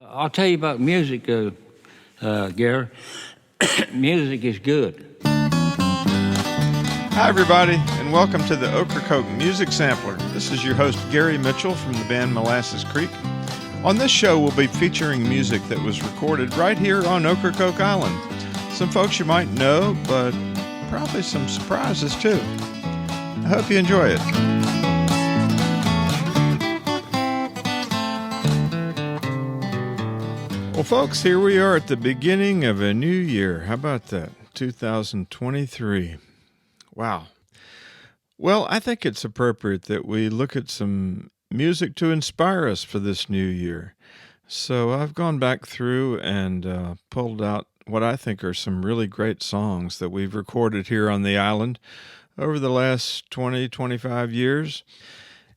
I'll tell you about music, Gary. Music is good. Hi, everybody, and welcome to the Ocracoke Music Sampler. This is your host, Gary Mitchell, from the band Molasses Creek. On this show, we'll be featuring music that was recorded right here on Ocracoke Island. Some folks you might know, but probably some surprises, too. I hope you enjoy it. Well, folks, here we are at the beginning of a new year. How about that? 2023. Wow. Well, I think it's appropriate that we look at some music to inspire us for this new year. So I've gone back through and pulled out what I think are some really great songs that we've recorded here on the island over the last 20, 25 years.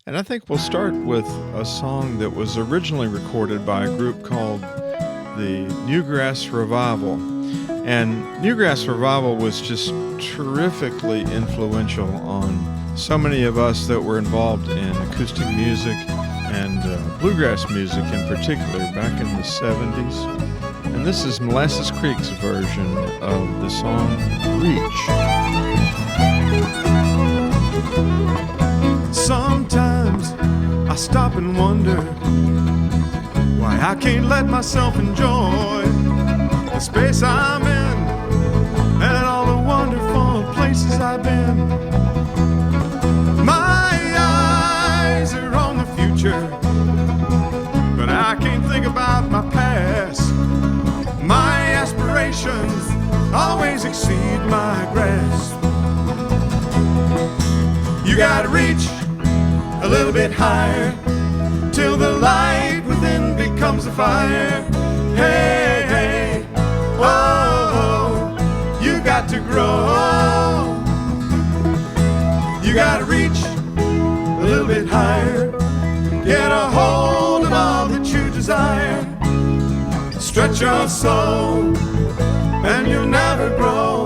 And I think we'll start with a song that was originally recorded by a group called the Newgrass Revival. And Newgrass Revival was just terrifically influential on so many of us that were involved in acoustic music and bluegrass music in particular back in the 70s. And this is Molasses Creek's version of the song Reach. Sometimes I stop and wonder why I can't let myself enjoy the space I'm in and all the wonderful places I've been. My eyes are on the future, but I can't think about my past. My aspirations always exceed my grasp. You gotta reach a little bit higher till the light within becomes a fire. Hey, hey, oh, you got to grow. You gotta reach a little bit higher. Get a hold of all that you desire. Stretch your soul and you'll never grow.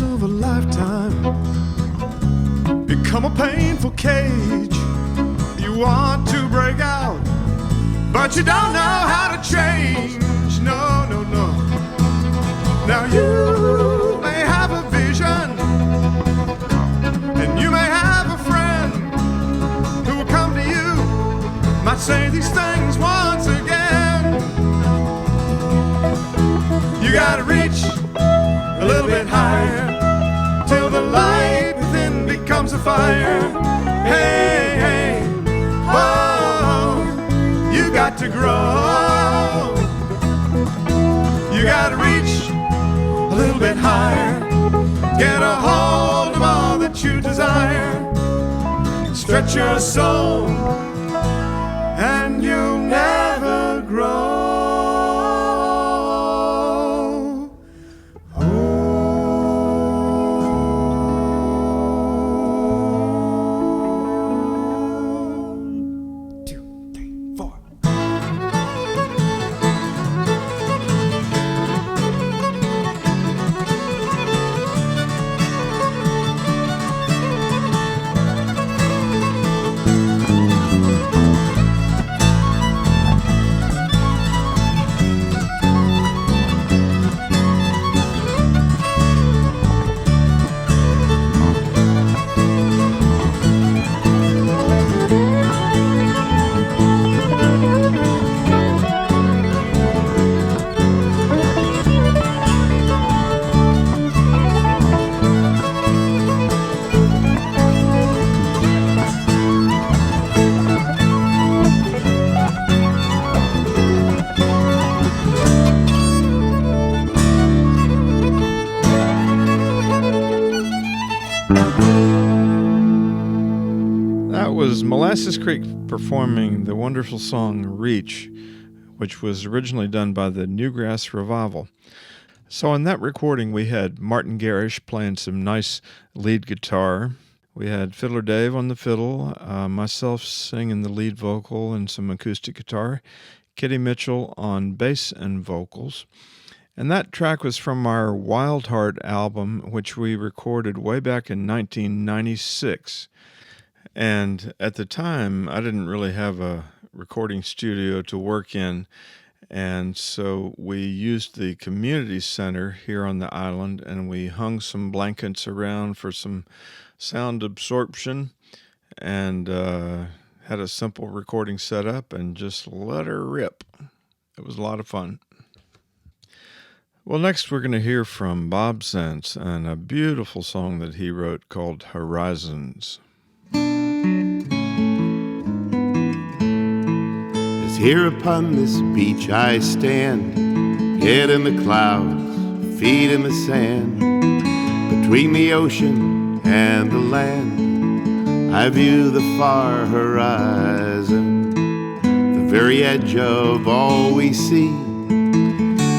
Of a lifetime become a painful cage. You want to break out, but you don't know how to change. No, no, no. Now you may have a vision, and you may have a friend who will come to you, might say these things once again. You gotta reach a little bit higher till the light within becomes a fire. Hey, hey, whoa, you got to grow. You gotta reach a little bit higher. Get a hold of all that you desire. Stretch your soul and you'll never grow. Molasses Creek performing the wonderful song Reach, which was originally done by the Newgrass Revival. So in that recording, we had Martin Garish playing some nice lead guitar. We had Fiddler Dave on the fiddle, myself singing the lead vocal and some acoustic guitar, Kitty Mitchell on bass and vocals. And that track was from our Wild Heart album, which we recorded way back in 1996. And at the time, I didn't really have a recording studio to work in, and so we used the community center here on the island, and we hung some blankets around for some sound absorption, and had a simple recording setup and just let her rip. It was a lot of fun. Well, next we're going to hear from Bob Zentz and a beautiful song that he wrote called Horizons. As here upon this beach I stand, head in the clouds, feet in the sand, between the ocean and the land, I view the far horizon, the very edge of all we see,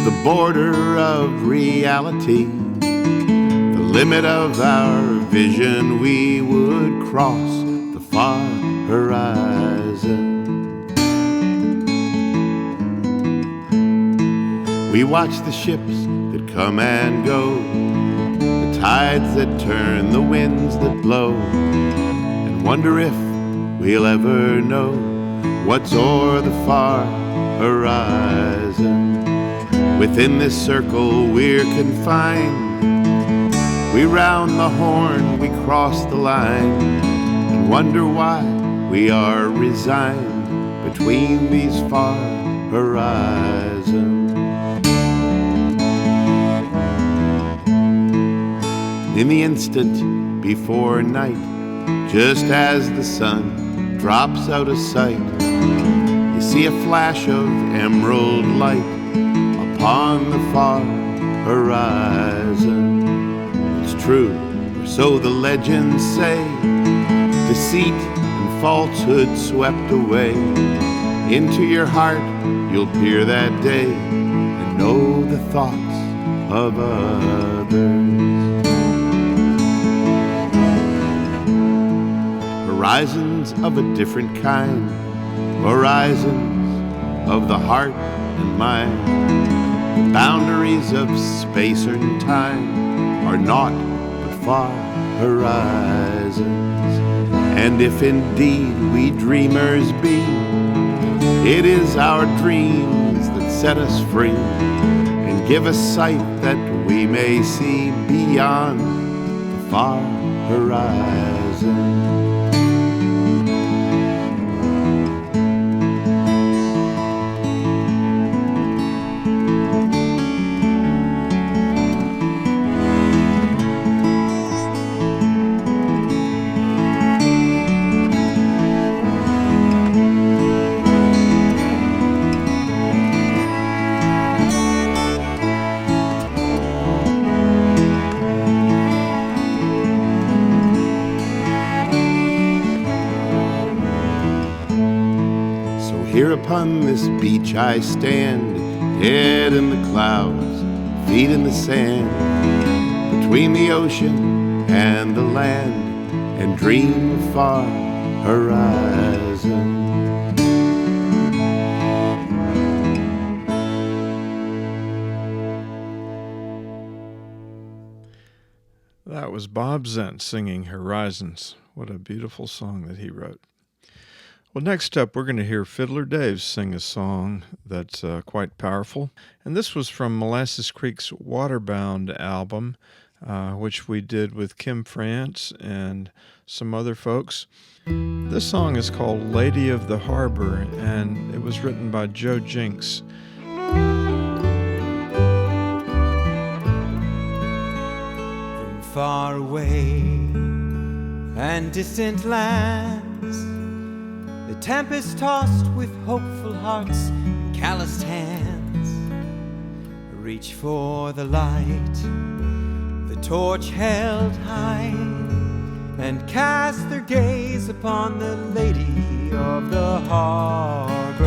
the border of reality, the limit of our vision. We would cross the far horizon. We watch the ships that come and go, the tides that turn, the winds that blow, and wonder if we'll ever know what's o'er the far horizon. Within this circle we're confined, we round the horn, we cross the line, and wonder why we are resigned between these far horizons. In the instant before night, just as the sun drops out of sight, you see a flash of emerald light upon the far horizon. It's true, or so the legends say, deceit and falsehood swept away. Into your heart you'll peer that day and know the thoughts of others. Horizons of a different kind, horizons of the heart and mind. The boundaries of space and time are naught but far horizons. And if indeed we dreamers be, it is our dreams that set us free and give us sight that we may see beyond the far horizon. Here upon this beach I stand, head in the clouds, feet in the sand, between the ocean and the land, and dream of far horizon. That was Bob Zentz singing Horizons. What a beautiful song that he wrote. Well, next up, we're going to hear Fiddler Dave sing a song that's quite powerful. And this was from Molasses Creek's Waterbound album, which we did with Kim France and some other folks. This song is called Lady of the Harbor, and it was written by Joe Jinks. From far away and distant lands, the tempest tossed with hopeful hearts and calloused hands, reach for the light, the torch held high, and cast their gaze upon the lady of the harbor.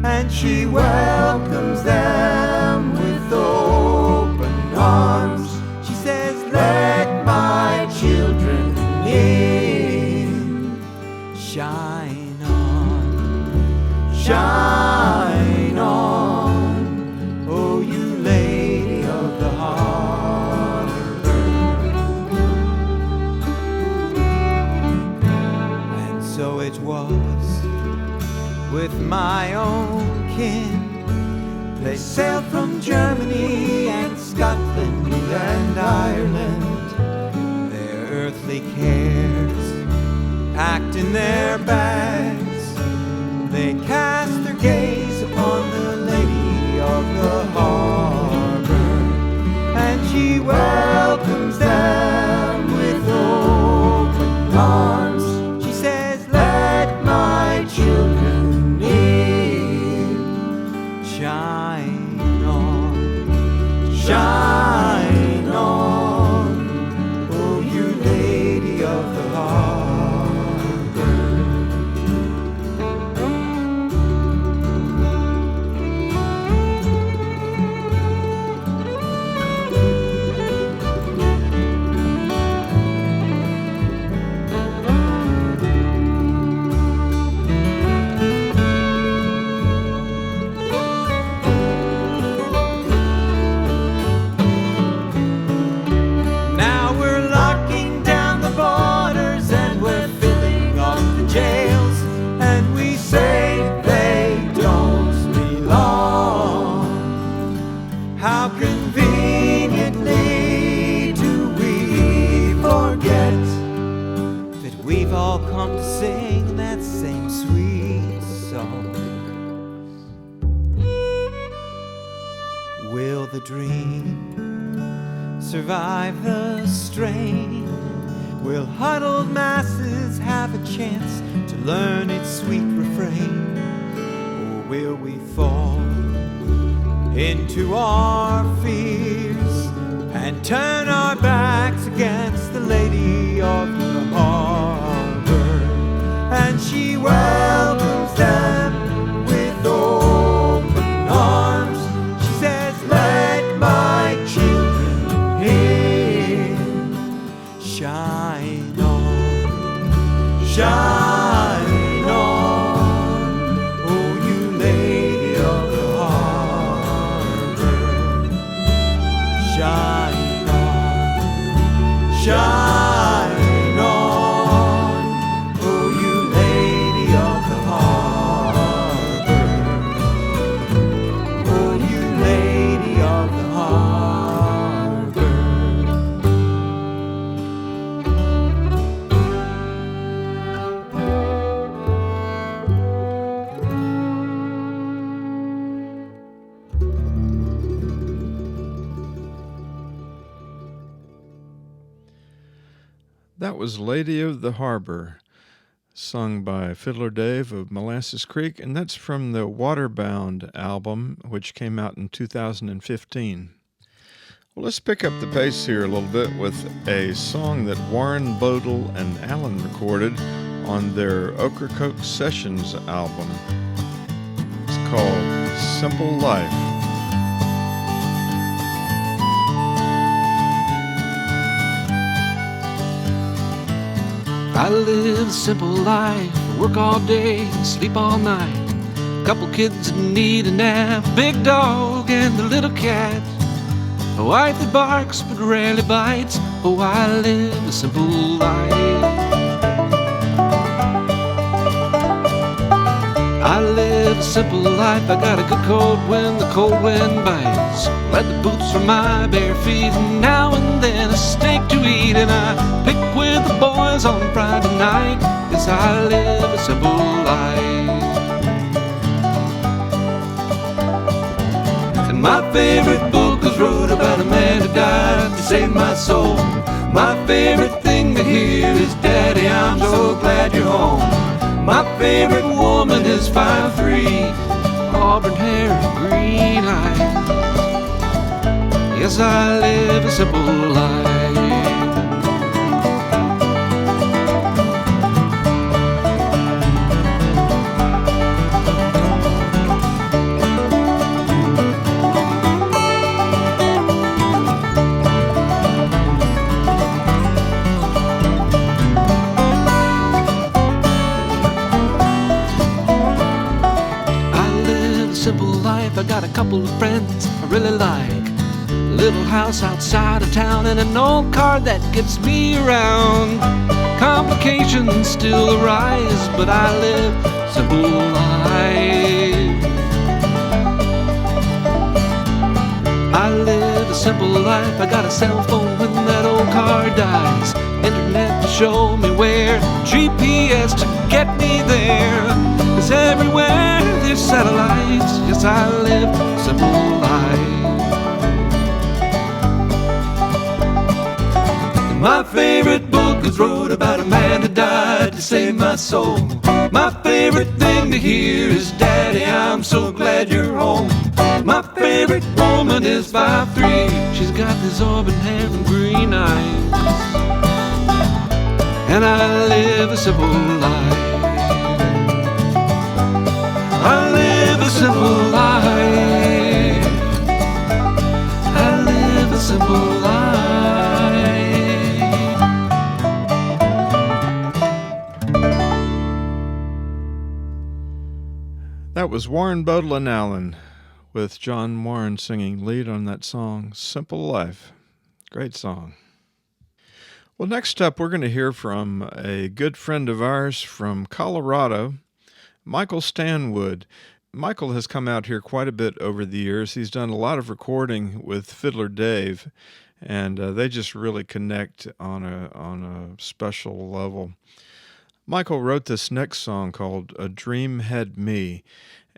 And she welcomes them with open arms. She says, "Let my children in. Shine on, shine on, oh you lady of the harbor." And so it was with my own kin. They sailed from Germany and Scotland and Ireland. Their earthly cares packed in their bags, they cast their gaze upon the lady of the harbor. And she welcomes them with open arms. She says, "Let my children in. Shine on, shine on, oh you lady of the harbor." Now we're locking down the borders and we're filling up the jails, and we say they don't belong. How conveniently do we forget that we've all come to sing that same sweet song? Will the dream survive the strain? Will huddled masses have a chance to learn its sweet refrain? Or will we fall into our fears and turn our backs against the lady of the harbor? And she welcomes them with open arms. She says, "Let my children in. Shine on, shine on, oh you lady of the harbor. Shine on, shine on, oh you lady of the harbor. Oh you lady of the harbor. That was Lady of the Harbor, sung by Fiddler Dave of Molasses Creek, and that's from the Waterbound album, which came out in 2015. Well, let's pick up the pace here a little bit with a song that Warren Bodle and Alan recorded on their Ocracoke Sessions album. It's called Simple Life. I live a simple life, work all day and sleep all night. Couple kids that need a nap, big dog and the little cat. A wife that barks but rarely bites. Oh, I live a simple life. I live a simple life. I got a good coat when the cold wind bites. Leather boots for my bare feet, and now and then a steak to eat. And I pick with the boys on Friday night. Yes, I live a simple life. And my favorite book was wrote about a man who died to save my soul. My favorite thing to hear is, Daddy, I'm so glad you're home. My favorite woman is 5'3", auburn hair and green eyes. Yes, I live a simple life. life. I got a couple of friends I really like. A little house outside of town and an old car that gets me around. Complications still arise, but I live a simple life. I live a simple life. I got a cell phone when that old car dies, internet to show me where, GPS to get me there. 'Cause everywhere there's satellites. Yes, I live a simple life. My favorite book is wrote about a man who died to save my soul. My favorite thing to hear is, Daddy, I'm so glad you're home. My favorite woman is 5'3". She's got this auburn hair and green eyes. And I live a simple life. I live a simple life. I live a simple life. That was Warren Bodlin Allen with John Warren singing lead on that song, Simple Life. Great song. Well, next up, we're going to hear from a good friend of ours from Colorado, Michael Stanwood. Michael has come out here quite a bit over the years. He's done a lot of recording with Fiddler Dave, and they just really connect on a special level. Michael wrote this next song called A Dream Had Me,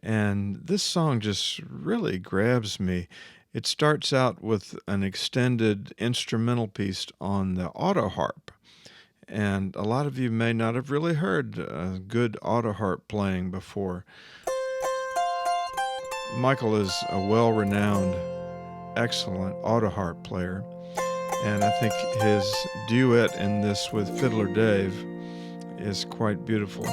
and this song just really grabs me. It starts out with an extended instrumental piece on the auto harp, and a lot of you may not have really heard good auto harp playing before. Michael is a well-renowned, excellent auto harp player, and I think his duet in this with Fiddler Dave is quite beautiful.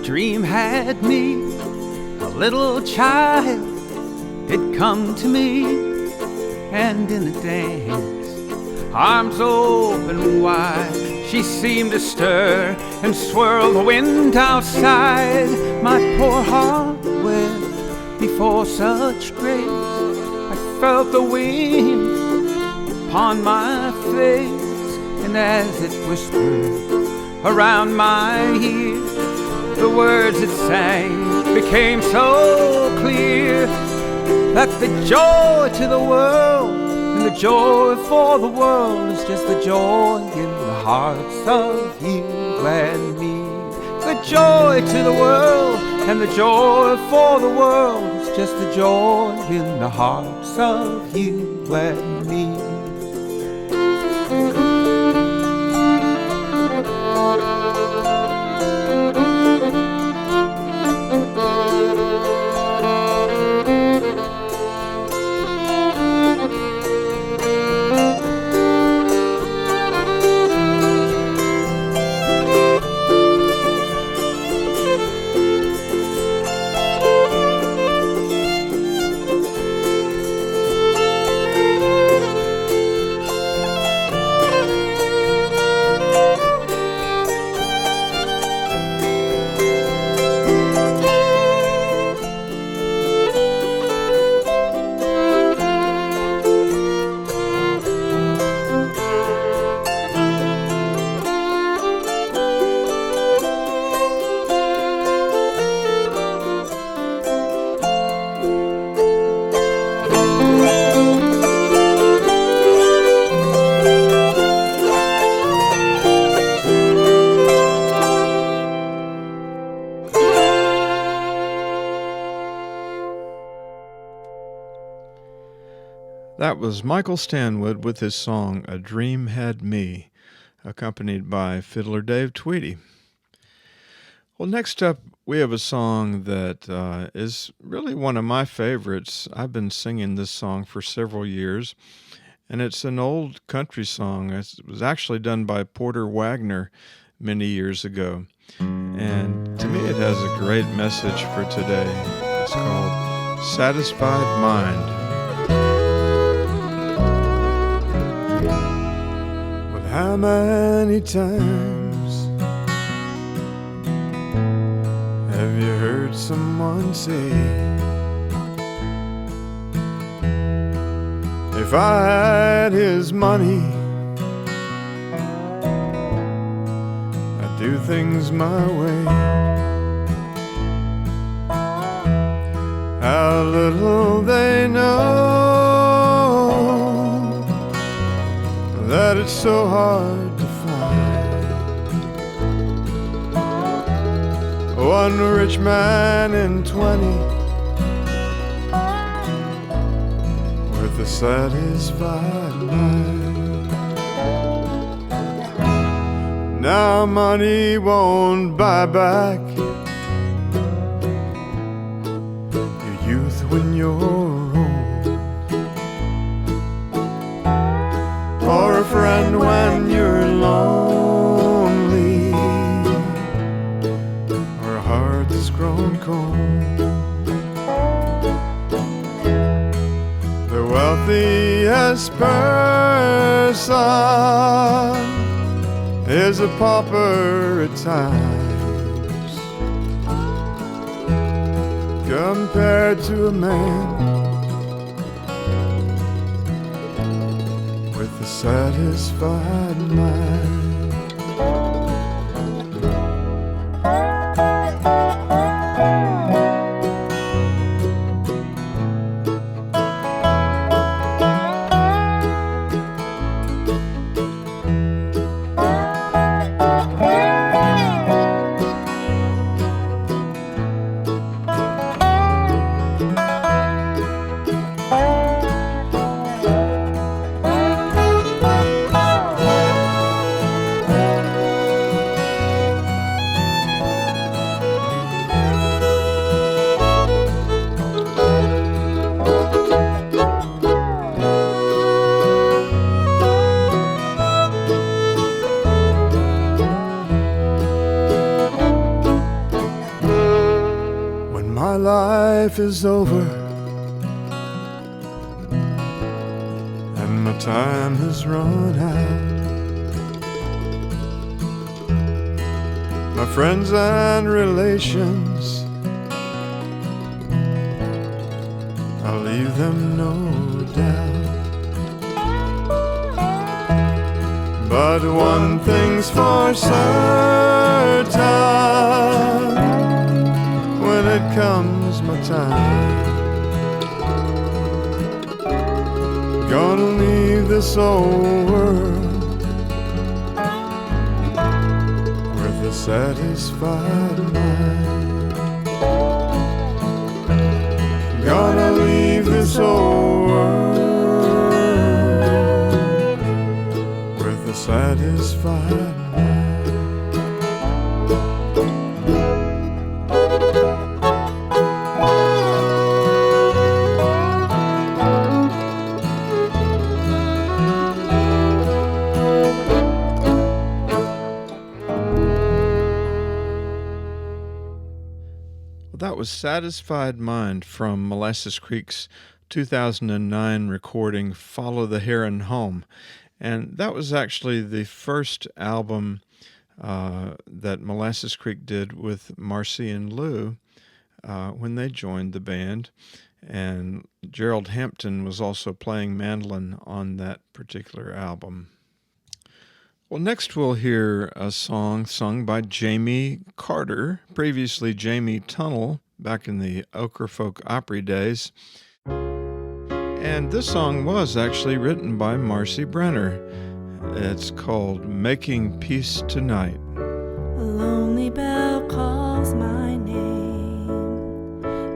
Dream had me, a little child, it come to me, and in the dance, arms open wide, she seemed to stir and swirl the wind outside. My poor heart went before such grace, I felt the wind upon my face, and as it whispered around my ear, the words it sang became so clear, that the joy to the world and the joy for the world is just the joy in the hearts of you and me. The joy to the world and the joy for the world is just the joy in the hearts of you and me. That was Michael Stanwood with his song A Dream Had Me, accompanied by Fiddler Dave Tweedy. Well, next up, we have a song that is really one of my favorites. I've been singing this song for several years, and it's an old country song. It was actually done by Porter Wagner many years ago, and to me it has a great message for today. It's called Satisfied Mind. How many times have you heard someone say, if I had his money, I'd do things my way? How little they know that it's so hard to find one rich man in 20 with a satisfied mind. Now money won't buy back your youth when you're or a friend when you're lonely, or a heart that's grown cold. The wealthiest person is a pauper at times, compared to a man with a satisfied mind. Life is over and my time has run out. My friends and relations, I'll leave them no doubt. But one thing's for certain, when it comes my time, gonna leave this old world with a satisfied mind. Gonna leave this old world with a satisfied mind. That was Satisfied Mind from Molasses Creek's 2009 recording Follow the Heron Home. And that was actually the first album that Molasses Creek did with Marcy and Lou when they joined the band. And Gerald Hampton was also playing mandolin on that particular album. Well, next we'll hear a song sung by Jamie Carter, previously Jamie Tunnell, back in the Ocracoke Opry days. And this song was actually written by Marcy Brenner. It's called Making Peace Tonight. A lonely bell calls my name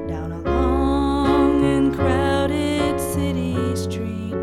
down a long and crowded city street.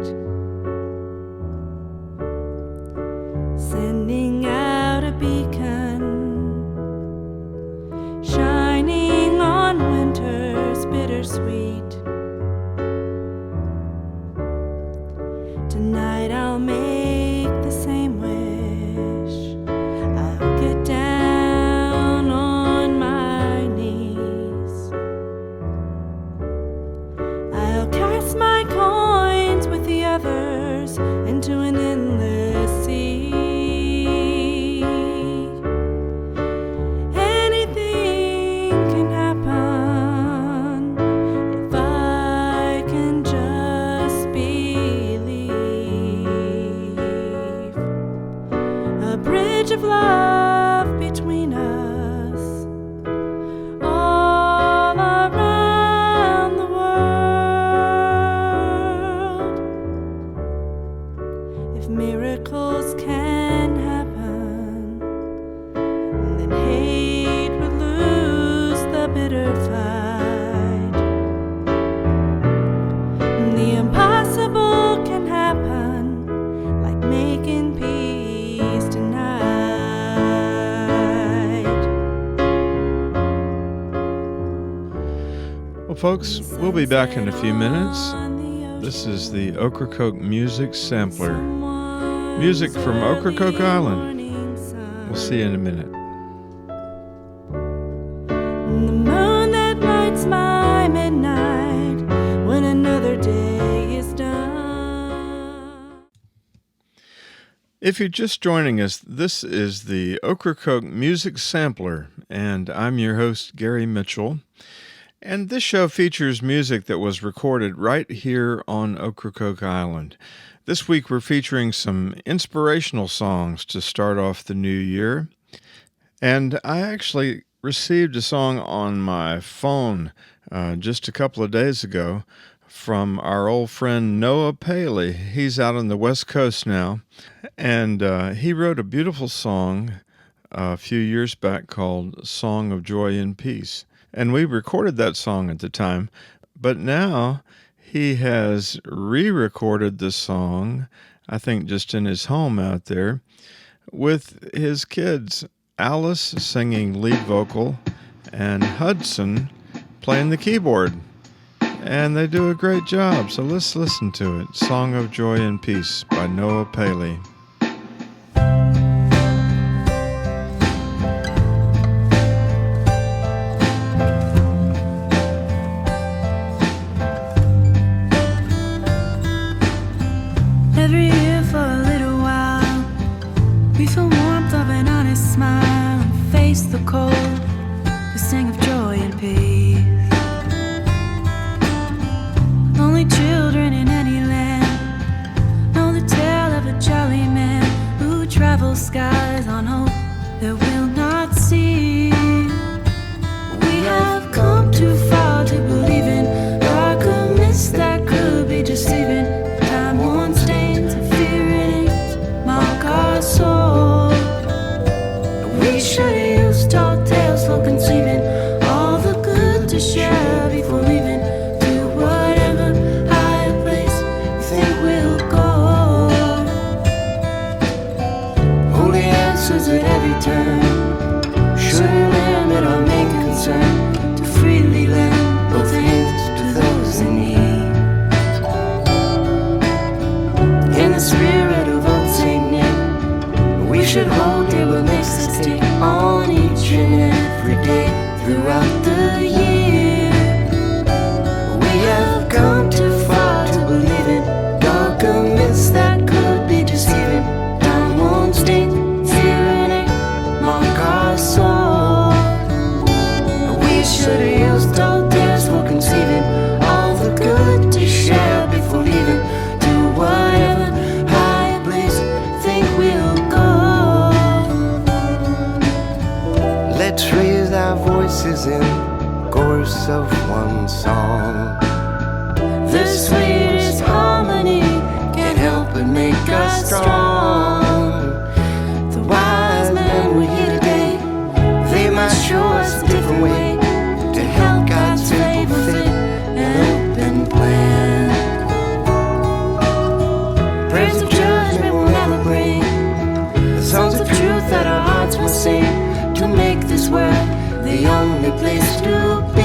folks, we'll be back in a few minutes. This is the Ocracoke Music Sampler. Music from Ocracoke Island. We'll see you in a minute. The moon that lights my midnight when another day is done. If you're just joining us, this is the Ocracoke Music Sampler, and I'm your host, Gary Mitchell. And this show features music that was recorded right here on Ocracoke Island. This week we're featuring some inspirational songs to start off the new year. And I actually received a song on my phone just a couple of days ago from our old friend Noah Paley. He's out on the West Coast now, and he wrote a beautiful song a few years back called Song of Joy and Peace. And we recorded that song at the time, but now he has re-recorded the song, I think just in his home out there, with his kids, Alice singing lead vocal and Hudson playing the keyboard. And they do a great job, so let's listen to it. Song of Joy and Peace by Noah Paley. Every year for a little while, we feel warmth of an honest smile and face the cold. We sing of joy and peace. Only children in any land know the tale of a jolly man who travels skies on hope that we'll not see. We have come too far to believe in darker mists that could be deceiving. Time-worn stains of fear and hate mark our soul. We should use tall tales for conceiving all the good to share before leaving to whatever higher place you think we'll go. Holy answers at every turn shouldn't limit our main concern to freely lend both hands to those in need. In the spirit of old Saint Nick, we should hold dear what makes us tick on each and every day throughout the year. We have come too far to believe in darker myths that could be deceiving. Time-worn stains, fear and hate mark our soul. We should use dull tears for conceiving all the good to share before leaving to whatever higher place think we'll go. Let's raise our voices in chorus of one song. The sweetest harmony can't help but make us strong. The wise men were here today, they might show us a different way to help God's people fit an open plan. Prayers of judgment will never bring the songs of truth that our hearts will sing to make this world the only place to be.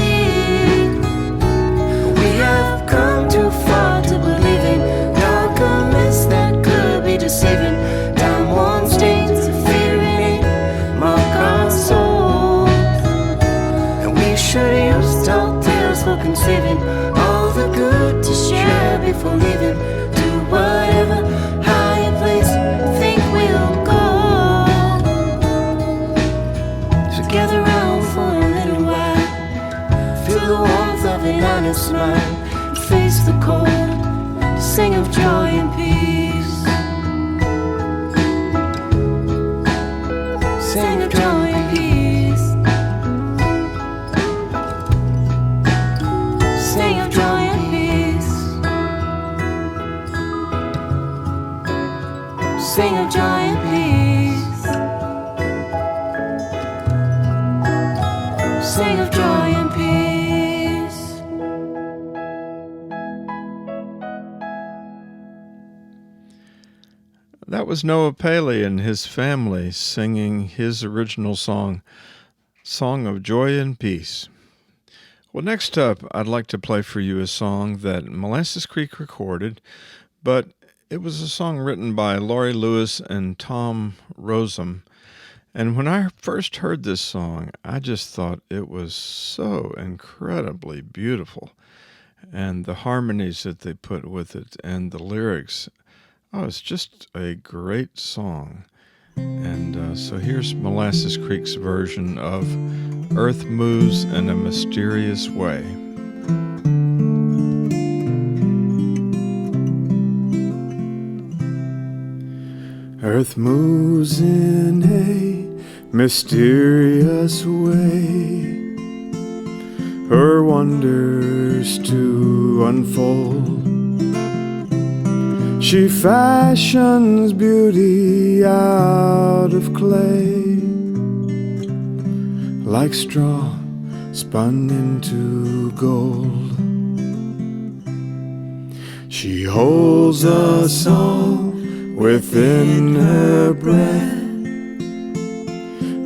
We have come too far to believe in darker myths that could be deceiving. Time-worn stains of fear and hate mark our souls. And we should use tall tales for conceiving all the good to share before leaving to whatever higher place think we'll go. So gather round for a little while, feel the warmth of an honest smile, and face the cold to sing of joy and peace. Sing of joy and peace. Sing of joy and peace. Sing of joy and peace. Sing of joy and peace. That was Noah Paley and his family singing his original song, Song of Joy and Peace. Well, next up, I'd like to play for you a song that Molasses Creek recorded, but it was a song written by Laurie Lewis and Tom Rosem. And when I first heard this song, I just thought it was so incredibly beautiful. And the harmonies that they put with it and the lyrics, oh, it's just a great song. And so here's Molasses Creek's version of Earth Moves in a Mysterious Way. Earth moves in a mysterious way, her wonders to unfold. She fashions beauty out of clay, like straw spun into gold. She holds us all within her breath,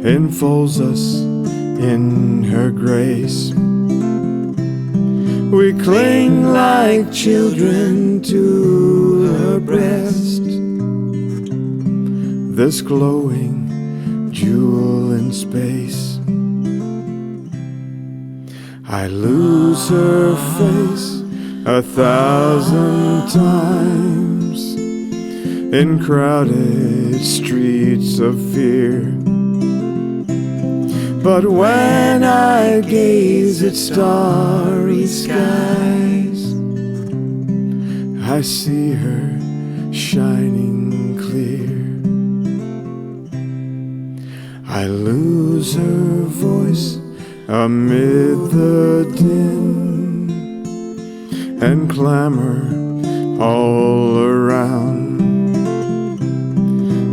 enfolds us in her grace. We cling like children to her breast, this glowing jewel in space. I lose her face 1,000 times in crowded streets of fear, but when I gaze at starry skies, I see her shining clear. I lose her voice amid the din and clamor all around.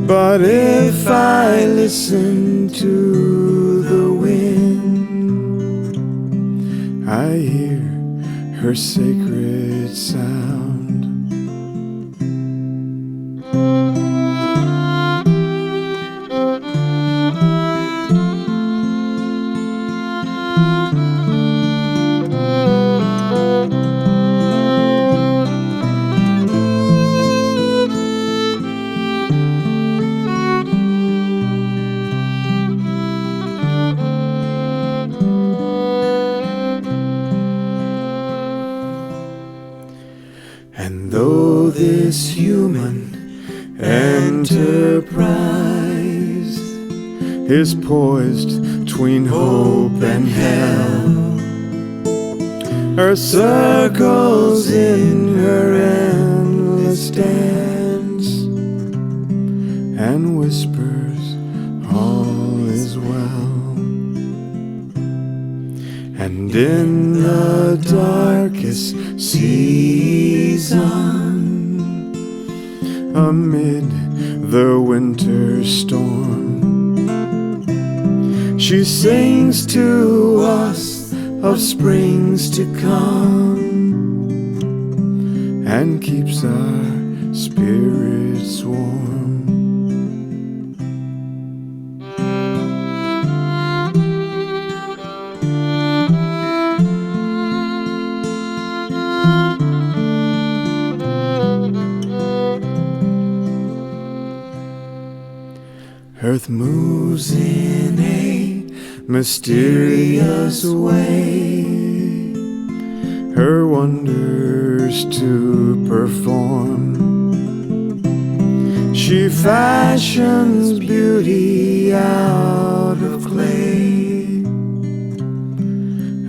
But if I listen to the wind, I hear her sacred sound. And though this human enterprise is poised 'tween hope and hell, her circles in her endless dance and whispers all is well. And in the darkest season, amid the winter storm, she sings to us of springs to come and keeps our spirits warm. Earth moves in a mysterious way, her wonders to perform. She fashions beauty out of clay,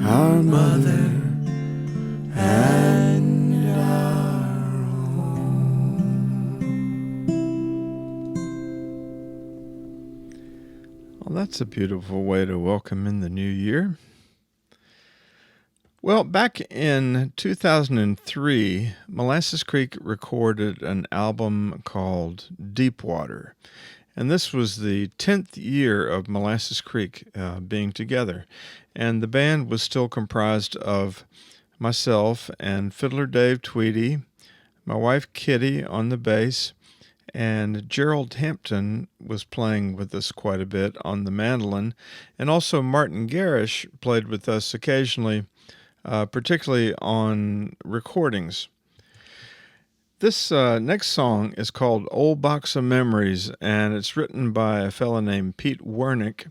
our mother and our home. Well, that's a beautiful way to welcome in the new year. Well, back in 2003, Molasses Creek recorded an album called Deepwater. And this was the 10th year of Molasses Creek being together. And the band was still comprised of myself and Fiddler Dave Tweedy, my wife Kitty on the bass, and Gerald Hampton was playing with us quite a bit on the mandolin. And also Martin Garish played with us occasionally particularly on recordings. This next song is called Old Box of Memories, and it's written by a fella named Pete Wernick.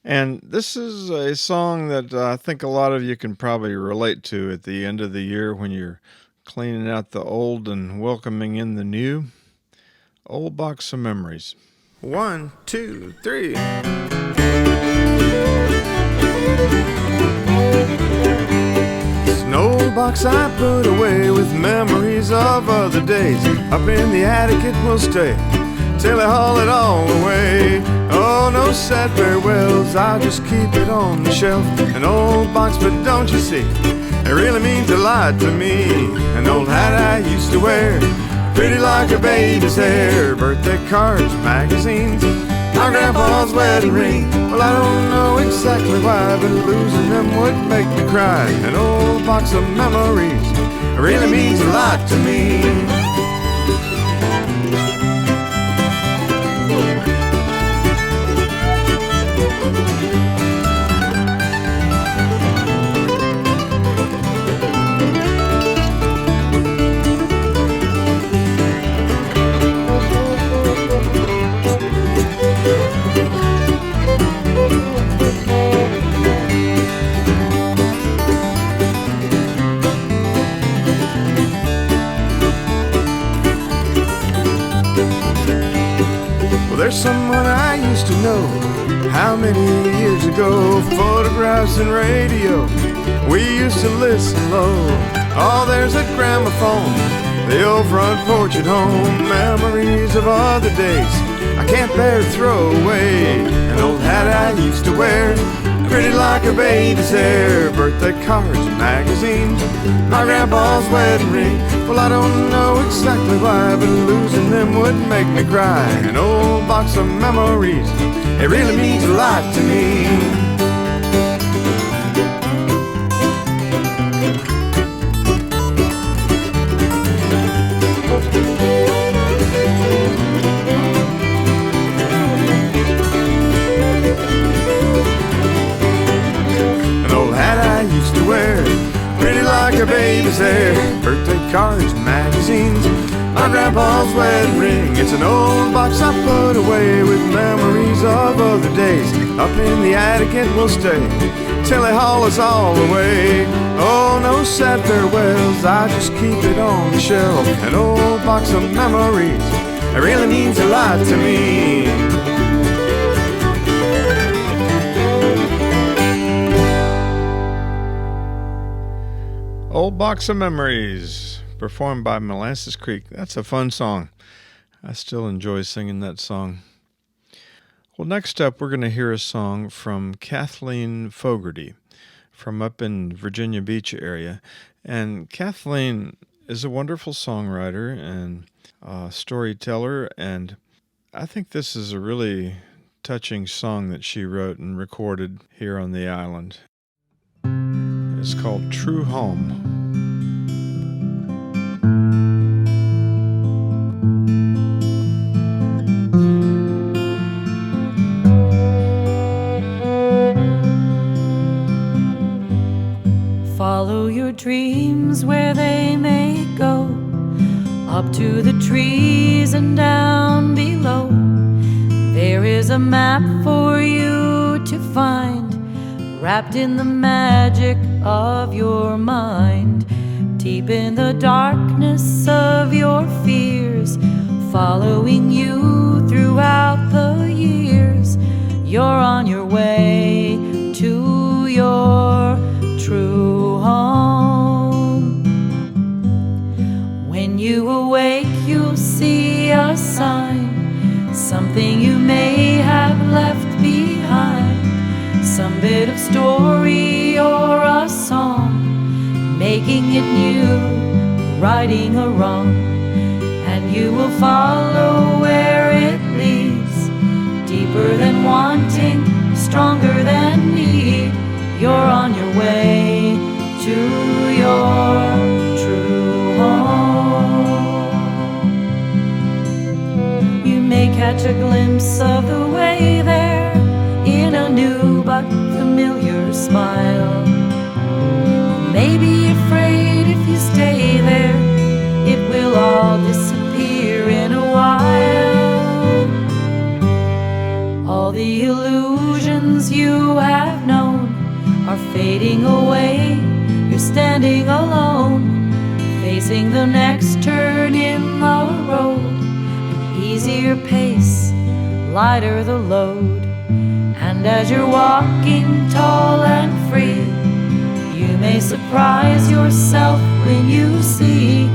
And this is a song that I think a lot of you can probably relate to at the end of the year when you're cleaning out the old and welcoming in the new. Old Box of Memories. 1, 2, 3. An old box I put away with memories of other days. Up in the attic it will stay till I haul it all away. Oh, no sad farewells, I'll just keep it on the shelf. An old box, but don't you see, it really means a lot to me. An old hat I used to wear, pretty like a baby's hair. Birthday cards, magazines, my grandpa's wedding ring. Well, I don't know exactly why, but losing them would make me cry. An old box of memories really means a lot to me. There's someone I used to know, how many years ago? Photographs and radio, we used to listen low. Oh, there's a gramophone, the old front porch at home. Memories of other days I can't bear to throw away. An old hat I used to wear, pretty like a baby's hair. Birthday cards and magazines, my grandpa's wedding ring. Well, I don't know exactly why, but losing them would make me cry. An old box of memories, it really means a lot to me. Pretty like a baby's hair. Birthday cards and magazines, my grandpa's wedding ring. It's an old box I put away with memories of other days. Up in the attic it will stay till they haul us all away. Oh, no sad farewells, I just keep it on the shelf. An old box of memories, it really means a lot to me. Old Box of Memories, performed by Molasses Creek. That's a fun song. I still enjoy singing that song. Well, next up, we're going to hear a song from Kathleen Fogarty from up in Virginia Beach area. And Kathleen is a wonderful songwriter and storyteller, and I think this is a really touching song that she wrote and recorded here on the island. It's called True Home. Follow your dreams where they may go, up to the trees and down below. There is a map for you to find, wrapped in the magic of your mind. Deep in the darkness of your fears, following you throughout the years. You're on your way to your true home. When you awake, you'll see a sign, something you may have left behind. Some bit of story or a song, making it new, righting a wrong. And you will follow where it leads, deeper than wanting, stronger than need. You're on your way to your true home. You may catch a glimpse of the way there in a new but familiar smile. You may are fading away. You're standing alone, facing the next turn in the road. An easier pace, lighter the load. And as you're walking tall and free, you may surprise yourself when you see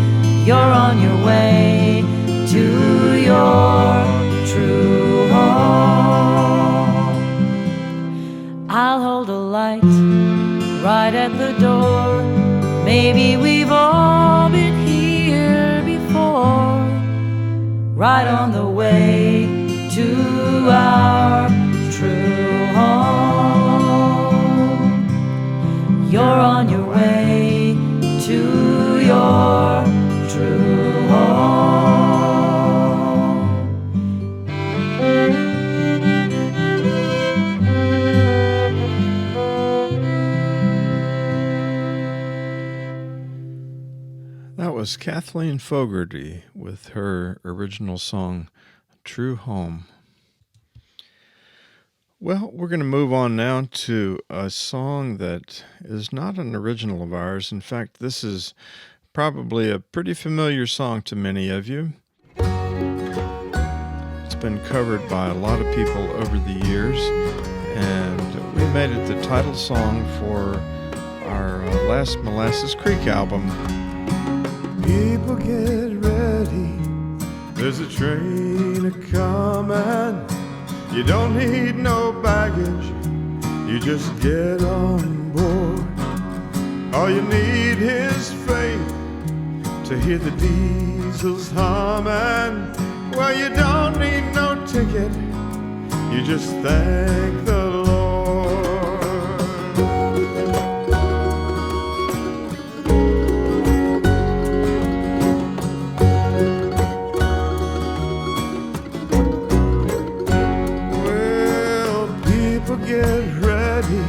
you're on your way to your true home. I'll hold a light right at the door. Maybe we've all been here before. Right on the way to our true home. You're on your way to your true home. That was Kathleen Fogarty with her original song, True Home. Well, we're going to move on now to a song that is not an original of ours. In fact, this is probably a pretty familiar song to many of you. It's been covered by a lot of people over the years, and we made it the title song for our last Molasses Creek album. People get ready, there's a train a-comin'. You don't need no baggage, you just get on board. All you need is faith to hear the diesels humming. Well, you don't need no ticket, you just thank the Lord. Get ready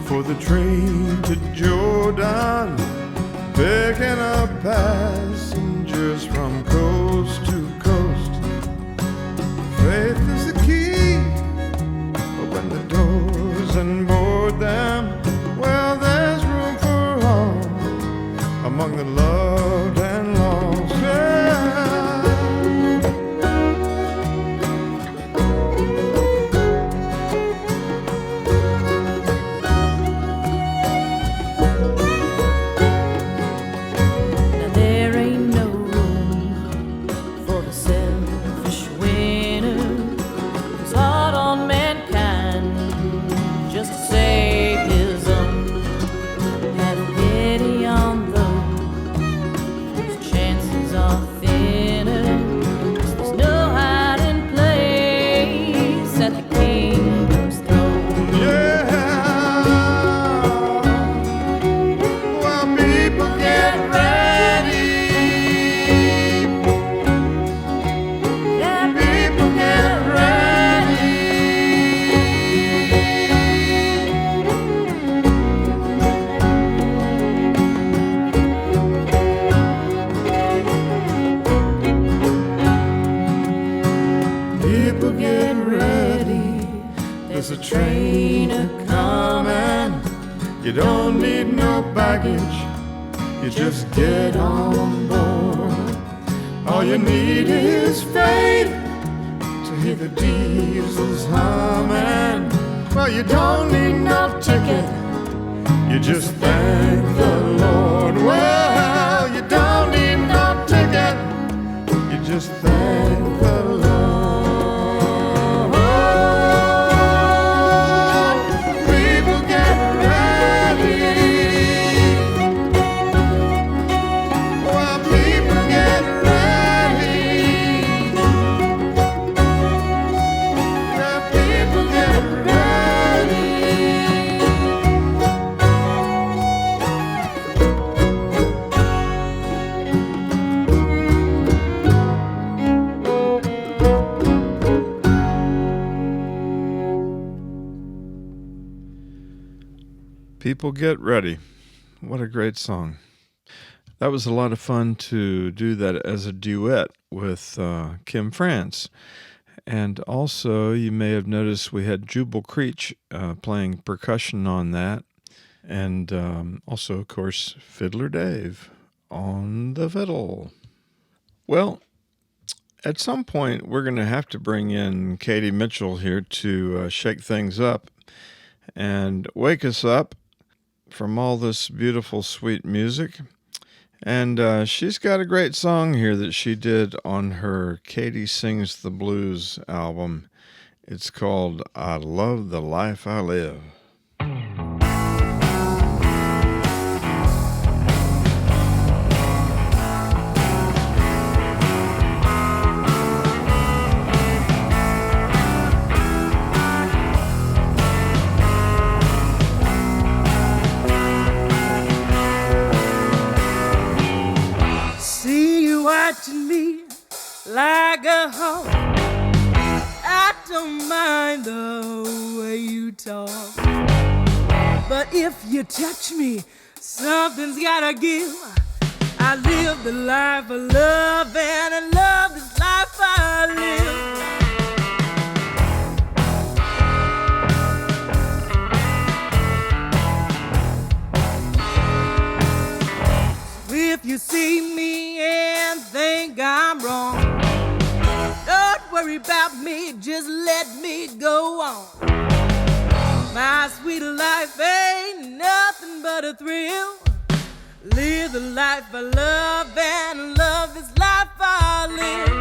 for the train to Jordan, picking up passengers from coast to coast. Faith is the key, open the doors and board them. Well, there's room for all among the loved and lost. You don't need no baggage, you just get on board. All you need is faith to hear the diesels humming. Well, you don't need no ticket, you just thank the Lord. Well, you don't need no ticket, you just thank the Lord. People Get Ready. What a great song. That was a lot of fun to do that as a duet with Kim France. And also, you may have noticed we had Jubal Creech playing percussion on that. And also, of course, Fiddler Dave on the fiddle. Well, at some point, we're going to have to bring in Katie Mitchell here to shake things up and wake us up from all this beautiful, sweet music. And she's got a great song here that she did on her Katie Sings the Blues album. It's called I Love the Life I Live. Watching me like a hawk. I don't mind the way you talk, but if you touch me, something's gotta give. I live the life I love, and I love this life I live. If you see me and think I'm wrong, don't worry about me, just let me go on. My sweet life ain't nothing but a thrill. Live the life I love, and love this life I live.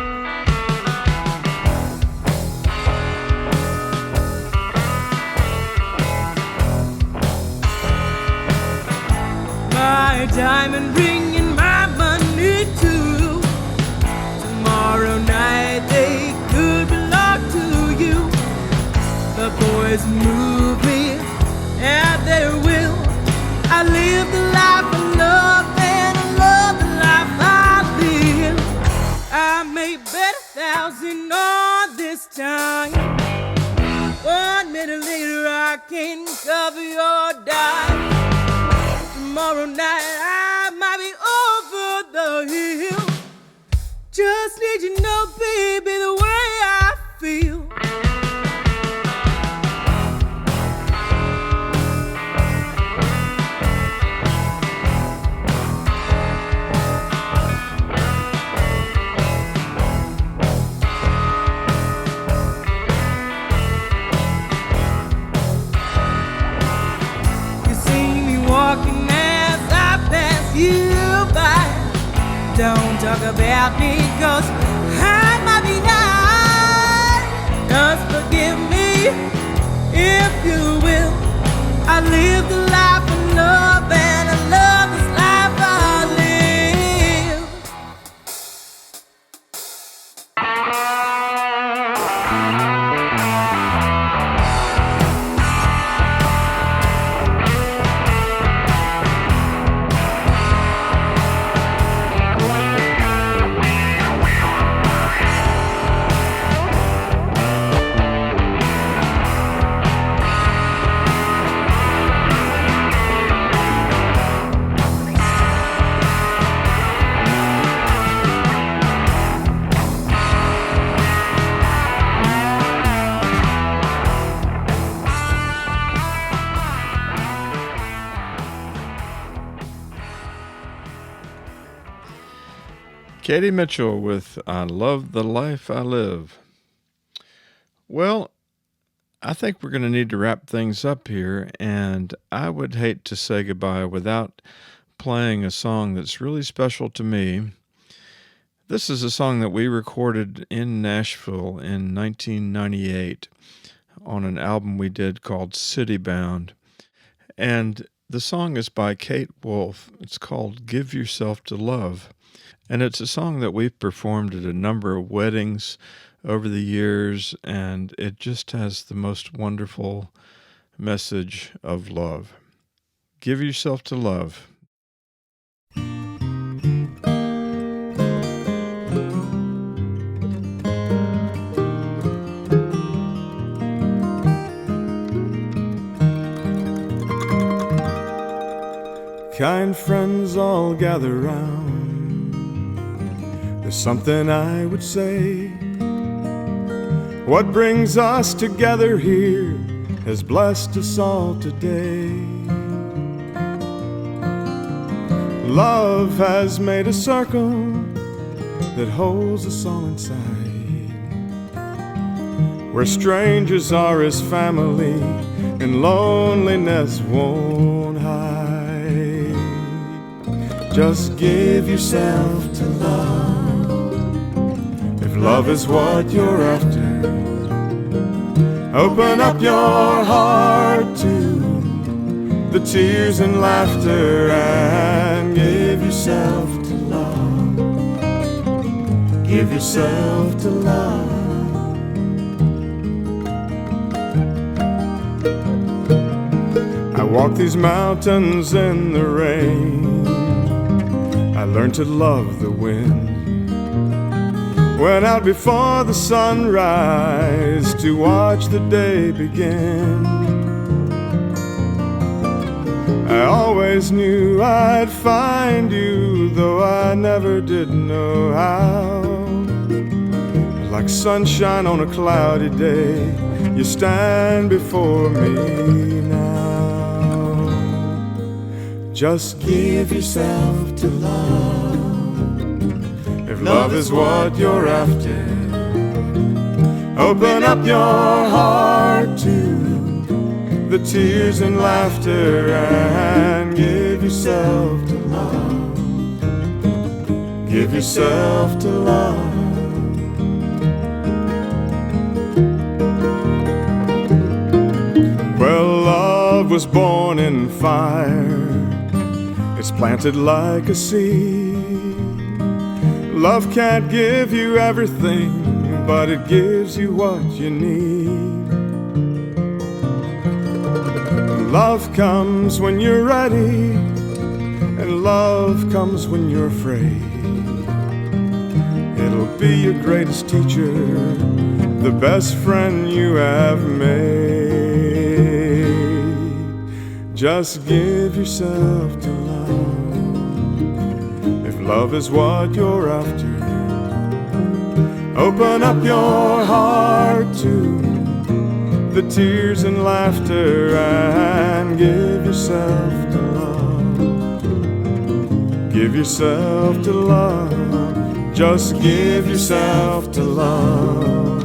My diamond ring and my money too. Tomorrow night they could belong to you. The boys move me at their will. I live the life I love, and I love the life I live. I may bet 1,000 on this time. 1 minute later I can cover your dime. Tomorrow night I might be over the hill. Just need you to know, baby, the way I feel. You see me walking you by. Don't talk about me, 'cause I might be nice. Just forgive me if you will. I live the life I love, and I love this life I live. Katie Mitchell with I Love the Life I Live. Well, I think we're going to need to wrap things up here, and I would hate to say goodbye without playing a song that's really special to me. This is a song that we recorded in Nashville in 1998 on an album we did called City Bound. And the song is by Kate Wolf. It's called Give Yourself to Love. And it's a song that we've performed at a number of weddings over the years, and it just has the most wonderful message of love. Give yourself to love. Kind friends all gather round. There's something I would say. What brings us together here has blessed us all today. Love has made a circle that holds us all inside, where strangers are as family and loneliness won't hide. Just give yourself to love, if love is what you're after. Open up your heart to the tears and laughter, and give yourself to love. Give yourself to love. I walk these mountains in the rain. I learned to love the wind. Went out before the sunrise to watch the day begin. I always knew I'd find you, though I never did know how. Like sunshine on a cloudy day, you stand before me now. Just give yourself to love, if love is what you're after. Open up your heart to the tears and laughter, and give yourself to love. Give yourself to love. Well, love was born in fire. It's planted like a seed. Love can't give you everything, but it gives you what you need. Love comes when you're ready, and love comes when you're afraid. It'll be your greatest teacher, the best friend you have made. Just give yourself to love, if love is what you're after. Open up your heart to the tears and laughter, and give yourself to love. Give yourself to love. Just give yourself to love,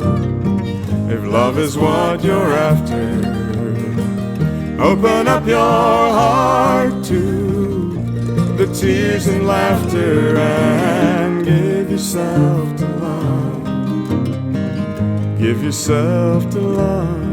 if love is what you're after. Open up your heart to the tears and laughter, and give yourself to love. Give yourself to love.